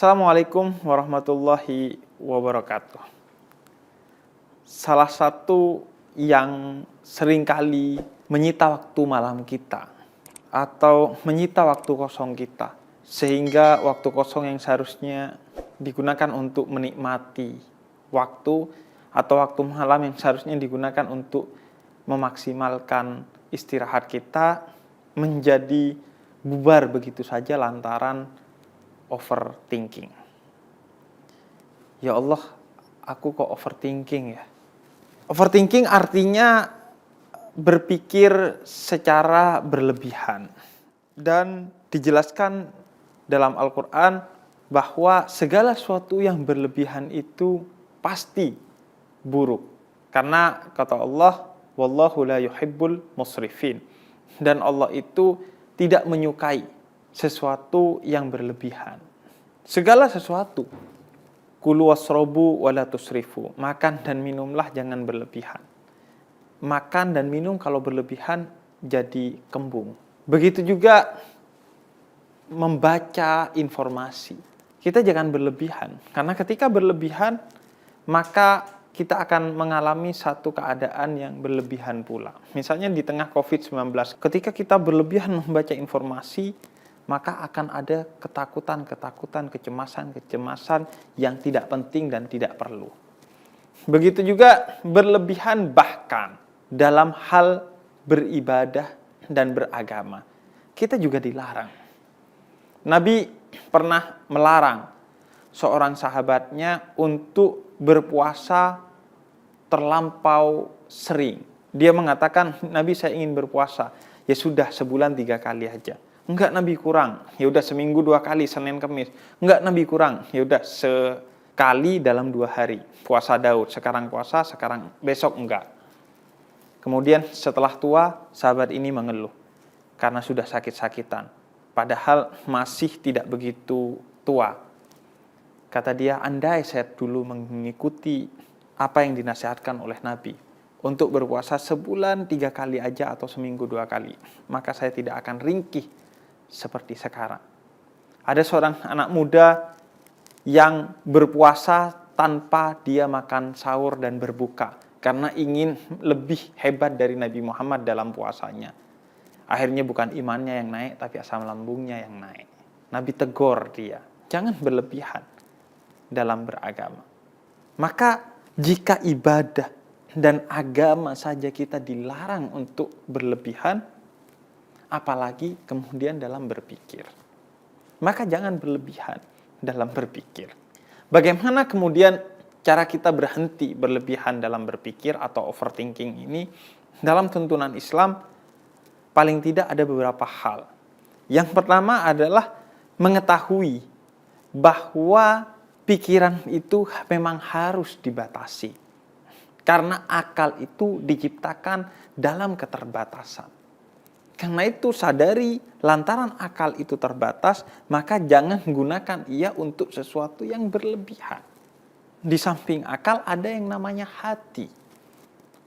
Assalamualaikum warahmatullahi wabarakatuh. Salah satu yang seringkali menyita waktu malam kita atau menyita waktu kosong kita, sehingga waktu kosong yang seharusnya digunakan untuk menikmati waktu atau waktu malam yang seharusnya digunakan untuk memaksimalkan istirahat kita menjadi bubar begitu saja lantaran overthinking. Ya Allah, aku kok overthinking ya? Overthinking artinya berpikir secara berlebihan. Dan dijelaskan dalam Al-Quran bahwa segala sesuatu yang berlebihan itu pasti buruk. Karena kata Allah, wallahu la yuhibbul musrifin. Dan Allah itu tidak menyukai sesuatu yang berlebihan. Segala sesuatu. Kulu wasrobu wala tusrifu. Makan dan minumlah jangan berlebihan. Makan dan minum kalau berlebihan jadi kembung. Begitu juga membaca informasi. Kita jangan berlebihan. Karena ketika berlebihan, maka kita akan mengalami satu keadaan yang berlebihan pula. Misalnya di tengah COVID-19, ketika kita berlebihan membaca informasi, maka akan ada ketakutan, kecemasan yang tidak penting dan tidak perlu. Begitu juga berlebihan bahkan dalam hal beribadah dan beragama. Kita juga dilarang. Nabi pernah melarang seorang sahabatnya untuk berpuasa terlampau sering. Dia mengatakan, Nabi saya ingin berpuasa. Ya sudah sebulan 3 kali aja. Enggak Nabi kurang, ya udah seminggu 2 kali Senin Kamis. Enggak Nabi kurang, ya udah sekali dalam 2 hari. Puasa Daud, sekarang puasa, sekarang besok enggak. Kemudian setelah tua, sahabat ini mengeluh karena sudah sakit-sakitan. Padahal masih tidak begitu tua. Kata dia, andai saya dulu mengikuti apa yang dinasihatkan oleh Nabi untuk berpuasa sebulan 3 kali aja atau seminggu 2 kali, maka saya tidak akan ringkih seperti sekarang. Ada seorang anak muda yang berpuasa tanpa dia makan sahur dan berbuka karena ingin lebih hebat dari Nabi Muhammad dalam puasanya. Akhirnya bukan imannya yang naik, tapi asam lambungnya yang naik. Nabi tegur dia, jangan berlebihan dalam beragama. Maka jika ibadah dan agama saja kita dilarang untuk berlebihan, apalagi kemudian dalam berpikir. Maka jangan berlebihan dalam berpikir. Bagaimana kemudian cara kita berhenti berlebihan dalam berpikir atau overthinking ini? Dalam tuntunan Islam, paling tidak ada beberapa hal. Yang pertama adalah mengetahui bahwa pikiran itu memang harus dibatasi. Karena akal itu diciptakan dalam keterbatasan. Karena itu sadari lantaran akal itu terbatas, maka jangan gunakan ia untuk sesuatu yang berlebihan. Di samping akal ada yang namanya hati.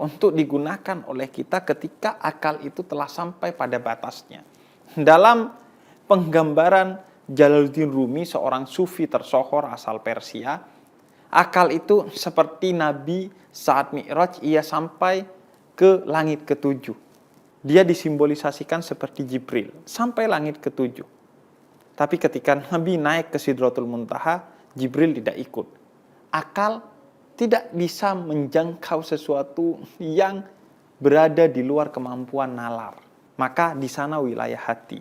Untuk digunakan oleh kita ketika akal itu telah sampai pada batasnya. Dalam penggambaran Jalaluddin Rumi, seorang sufi tersohor asal Persia, akal itu seperti Nabi saat Mi'raj ia sampai ke langit ke-7. Dia disimbolisasikan seperti Jibril sampai langit ke-7. Tapi ketika Nabi naik ke Sidratul Muntaha, Jibril tidak ikut. Akal tidak bisa menjangkau sesuatu yang berada di luar kemampuan nalar. Maka di sana wilayah hati.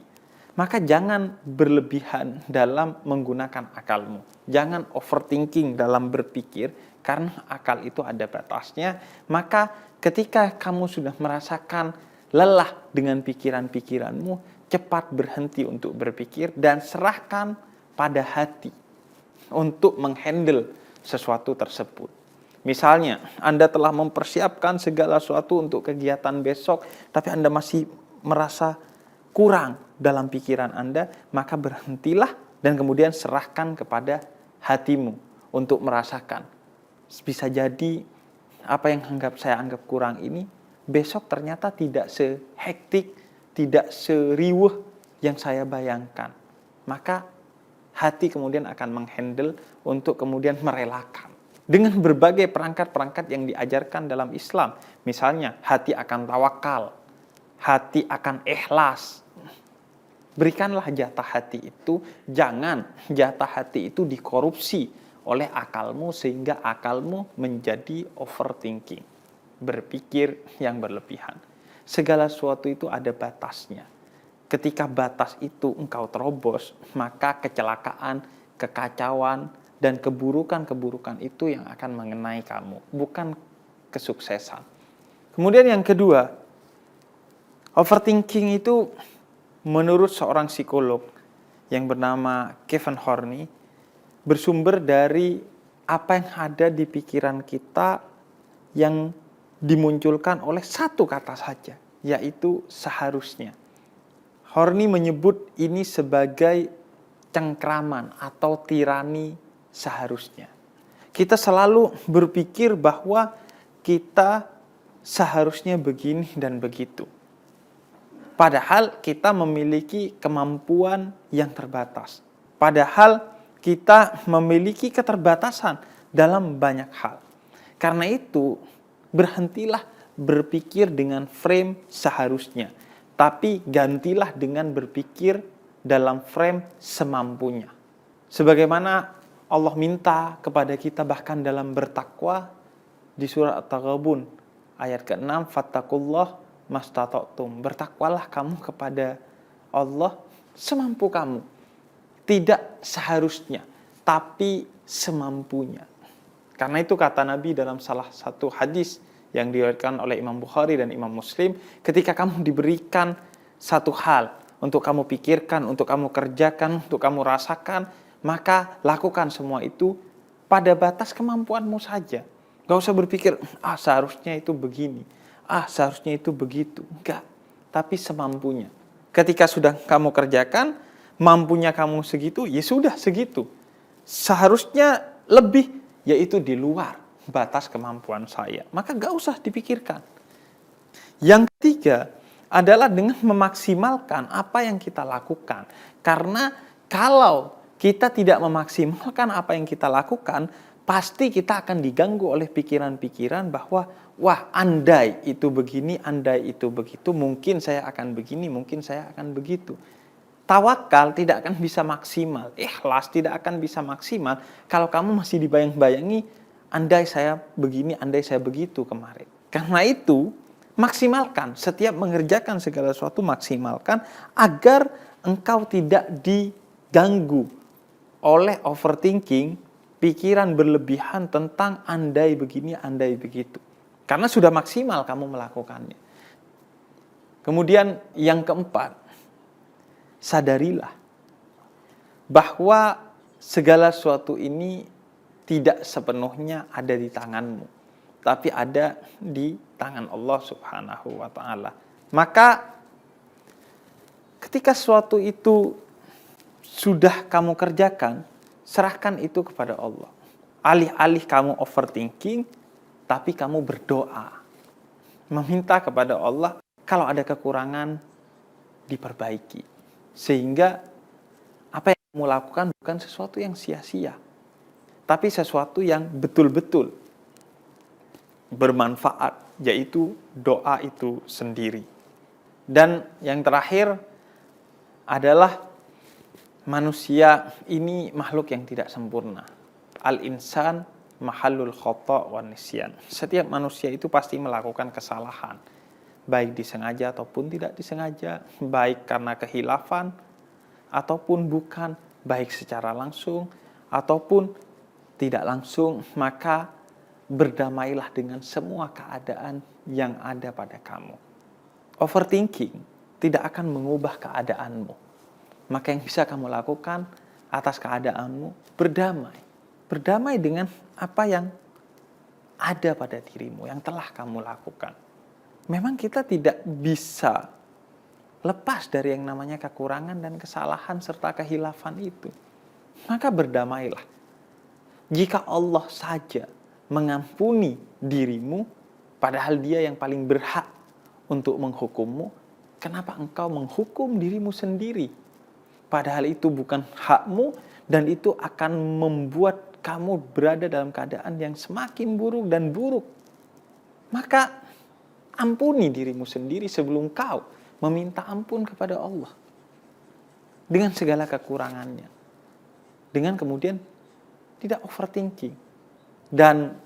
Maka jangan berlebihan dalam menggunakan akalmu. Jangan overthinking dalam berpikir, karena akal itu ada batasnya. Maka ketika kamu sudah merasakan lelah dengan pikiran-pikiranmu, cepat berhenti untuk berpikir dan serahkan pada hati untuk menghandle sesuatu tersebut. Misalnya, Anda telah mempersiapkan segala sesuatu untuk kegiatan besok, tapi Anda masih merasa kurang dalam pikiran Anda, maka berhentilah dan kemudian serahkan kepada hatimu untuk merasakan. Bisa jadi apa yang saya anggap kurang ini besok ternyata tidak sehektik, tidak seriuh yang saya bayangkan. Maka hati kemudian akan menghandle untuk kemudian merelakan. Dengan berbagai perangkat-perangkat yang diajarkan dalam Islam. Misalnya, hati akan tawakal, hati akan ikhlas. Berikanlah jatah hati itu, jangan jatah hati itu dikorupsi oleh akalmu sehingga akalmu menjadi overthinking, berpikir yang berlebihan. Segala sesuatu itu ada batasnya. Ketika batas itu engkau terobos, maka kecelakaan, kekacauan, dan keburukan-keburukan itu yang akan mengenai kamu, bukan kesuksesan. Kemudian yang kedua, overthinking itu menurut seorang psikolog yang bernama Kevin Horney, bersumber dari apa yang ada di pikiran kita yang dimunculkan oleh satu kata saja, yaitu seharusnya. Horney menyebut ini sebagai cengkraman atau tirani seharusnya. Kita selalu berpikir bahwa kita seharusnya begini dan begitu. Padahal kita memiliki kemampuan yang terbatas. Padahal kita memiliki keterbatasan dalam banyak hal. Karena itu, berhentilah berpikir dengan frame seharusnya. Tapi gantilah dengan berpikir dalam frame semampunya. Sebagaimana Allah minta kepada kita bahkan dalam bertakwa di surah At-Taghabun ayat ke-6, fattakullah mastata'tum. Bertakwalah kamu kepada Allah semampu kamu. Tidak seharusnya, tapi semampunya. Karena itu kata Nabi dalam salah satu hadis yang diriwayatkan oleh Imam Bukhari dan Imam Muslim, ketika kamu diberikan satu hal untuk kamu pikirkan, untuk kamu kerjakan, untuk kamu rasakan, maka lakukan semua itu pada batas kemampuanmu saja. Gak usah berpikir, seharusnya itu begini, seharusnya itu begitu. Enggak, tapi semampunya. Ketika sudah kamu kerjakan, mampunya kamu segitu, ya sudah segitu. Seharusnya lebih, yaitu di luar batas kemampuan saya. Maka gak usah dipikirkan. Yang ketiga adalah dengan memaksimalkan apa yang kita lakukan. Karena kalau kita tidak memaksimalkan apa yang kita lakukan, pasti kita akan diganggu oleh pikiran-pikiran bahwa, wah, andai itu begini, andai itu begitu, mungkin saya akan begini, mungkin saya akan begitu. Tawakal tidak akan bisa maksimal, ikhlas tidak akan bisa maksimal kalau kamu masih dibayang-bayangi, andai saya begini, andai saya begitu kemarin. Karena itu, maksimalkan, setiap mengerjakan segala sesuatu maksimalkan agar engkau tidak diganggu oleh overthinking, pikiran berlebihan tentang andai begini, andai begitu. Karena sudah maksimal kamu melakukannya. Kemudian yang keempat, sadarilah bahwa segala sesuatu ini tidak sepenuhnya ada di tanganmu, tapi ada di tangan Allah Subhanahu wa ta'ala. Maka ketika sesuatu itu sudah kamu kerjakan, serahkan itu kepada Allah. Alih-alih kamu overthinking, tapi kamu berdoa. Meminta kepada Allah, kalau ada kekurangan, diperbaiki. Sehingga apa yang kamu lakukan bukan sesuatu yang sia-sia, tapi sesuatu yang betul-betul bermanfaat, yaitu doa itu sendiri. Dan yang terakhir adalah manusia ini makhluk yang tidak sempurna. Al-insan mahallul khata' wan nisyan. Setiap manusia itu pasti melakukan kesalahan, baik disengaja ataupun tidak disengaja, baik karena kehilafan ataupun bukan, baik secara langsung ataupun tidak langsung. Maka berdamailah dengan semua keadaan yang ada pada kamu. Overthinking tidak akan mengubah keadaanmu. Maka yang bisa kamu lakukan atas keadaanmu, berdamai. Berdamai dengan apa yang ada pada dirimu, yang telah kamu lakukan. Memang kita tidak bisa lepas dari yang namanya kekurangan dan kesalahan serta kehilafan itu. Maka berdamailah. Jika Allah saja mengampuni dirimu, padahal Dia yang paling berhak untuk menghukummu, kenapa engkau menghukum dirimu sendiri? Padahal itu bukan hakmu Dan itu akan membuat kamu berada dalam keadaan yang semakin buruk dan buruk. Maka ampuni dirimu sendiri sebelum kau meminta ampun kepada Allah. Dengan segala kekurangannya. Dengan kemudian tidak overthinking. Dan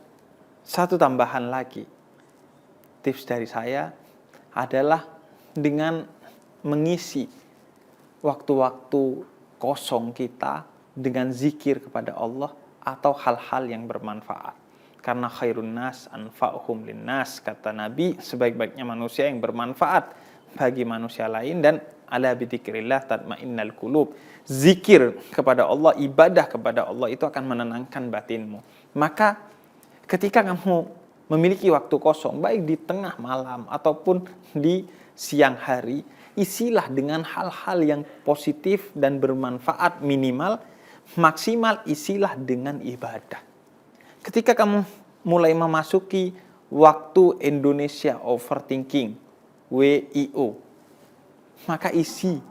satu tambahan lagi. Tips dari saya adalah dengan mengisi waktu-waktu kosong kita dengan zikir kepada Allah atau hal-hal yang bermanfaat. Karena khairun nas anfa'uhum linnas, kata Nabi, sebaik-baiknya manusia yang bermanfaat bagi manusia lain, dan ala bidzikrillah tatmainnal qulub. Zikir kepada Allah, ibadah kepada Allah itu akan menenangkan batinmu. Maka ketika kamu memiliki waktu kosong, baik di tengah malam ataupun di siang hari, isilah dengan hal-hal yang positif dan bermanfaat minimal, maksimal isilah dengan ibadah. Ketika kamu mulai memasuki waktu Indonesia Overthinking, WIO, maka isi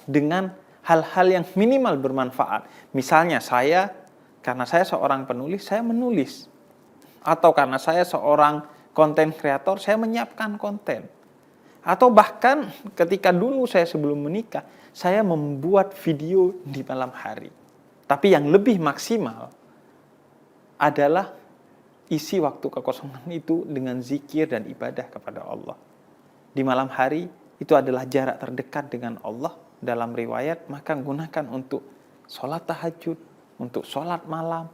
dengan hal-hal yang minimal bermanfaat. Misalnya karena saya seorang penulis, saya menulis. Atau karena saya seorang konten kreator, saya menyiapkan konten. Atau bahkan ketika dulu saya sebelum menikah, saya membuat video di malam hari. Tapi yang lebih maksimal adalah isi waktu kekosongan itu dengan zikir dan ibadah kepada Allah. Di malam hari itu adalah jarak terdekat dengan Allah dalam riwayat, maka gunakan untuk sholat tahajud, untuk sholat malam,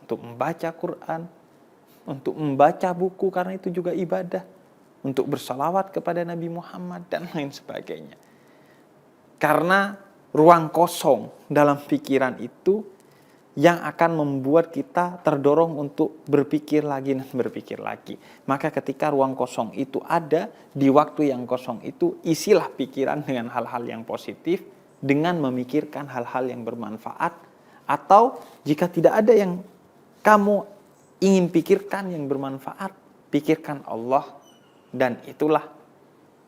untuk membaca Quran, untuk membaca buku karena itu juga ibadah, untuk bersalawat kepada Nabi Muhammad dan lain sebagainya. Karena ruang kosong dalam pikiran itu yang akan membuat kita terdorong untuk berpikir lagi dan berpikir lagi. Maka ketika ruang kosong itu ada, di waktu yang kosong itu isilah pikiran dengan hal-hal yang positif, dengan memikirkan hal-hal yang bermanfaat. Atau jika tidak ada yang kamu ingin pikirkan yang bermanfaat, pikirkan Allah. Dan itulah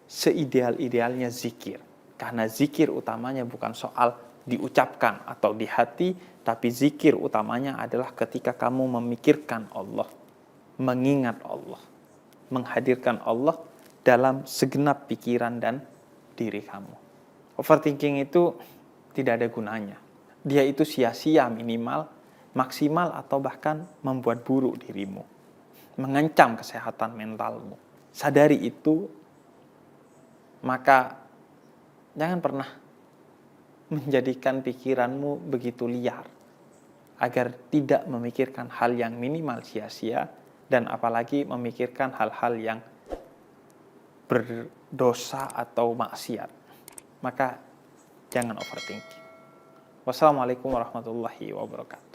seideal-idealnya zikir. Karena zikir utamanya bukan soal diucapkan atau di hati, tapi zikir utamanya adalah ketika kamu memikirkan Allah, mengingat Allah, menghadirkan Allah dalam segenap pikiran dan diri kamu. Overthinking itu tidak ada gunanya. Dia itu sia-sia minimal, maksimal atau bahkan membuat buruk dirimu, mengancam kesehatan mentalmu. Sadari itu, maka jangan pernah menjadikan pikiranmu begitu liar, agar tidak memikirkan hal yang minimal sia-sia, dan apalagi memikirkan hal-hal yang berdosa atau maksiat. Maka jangan overthinking. Wassalamualaikum warahmatullahi wabarakatuh.